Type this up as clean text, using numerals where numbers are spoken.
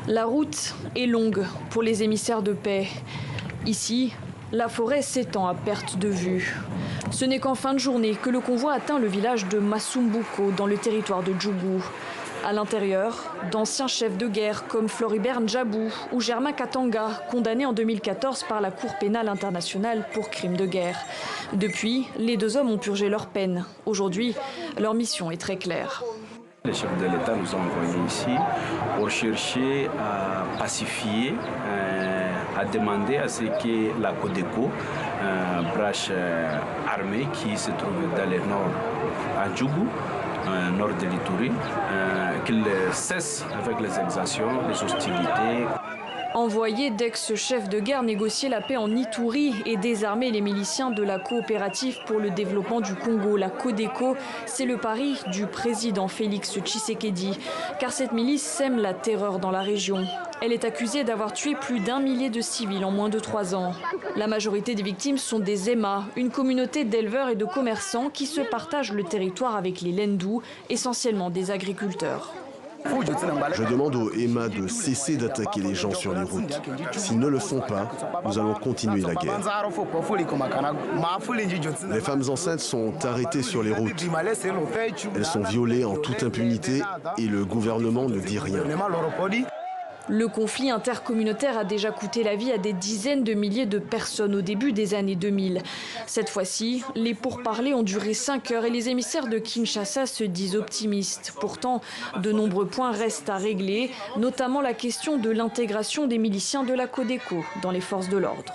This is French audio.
La route est longue pour les émissaires de paix. Ici, la forêt s'étend à perte de vue. Ce n'est qu'en fin de journée que le convoi atteint le village de Masumbuko dans le territoire de Djougou. À l'intérieur, d'anciens chefs de guerre comme Floribert Ndjabou ou Germain Katanga, condamnés en 2014 par la Cour pénale internationale pour crimes de guerre. Depuis, les deux hommes ont purgé leur peine. Aujourd'hui, leur mission est très claire. Les chefs de l'État nous ont envoyés ici pour chercher à pacifier, à demander à ce que la Codeco, branche armée qui se trouve dans le nord à Djougou, nord de l'Ituri, qu'il cesse avec les exactions, les hostilités. Envoyer d'ex-chefs de guerre négocier la paix en Ituri et désarmer les miliciens de la coopérative pour le développement du Congo, la Codeco, c'est le pari du président Félix Tshisekedi. Car cette milice sème la terreur dans la région. Elle est accusée d'avoir tué plus d'1 millier de civils en moins de 3 ans. La majorité des victimes sont des Ema, une communauté d'éleveurs et de commerçants qui se partagent le territoire avec les Lendou, essentiellement des agriculteurs. Je demande aux Ema de cesser d'attaquer les gens sur les routes. S'ils ne le font pas, nous allons continuer la guerre. Les femmes enceintes sont arrêtées sur les routes. Elles sont violées en toute impunité et le gouvernement ne dit rien. Le conflit intercommunautaire a déjà coûté la vie à des dizaines de milliers de personnes au début des années 2000. Cette fois-ci, les pourparlers ont duré 5 heures et les émissaires de Kinshasa se disent optimistes. Pourtant, de nombreux points restent à régler, notamment la question de l'intégration des miliciens de la Codeco dans les forces de l'ordre.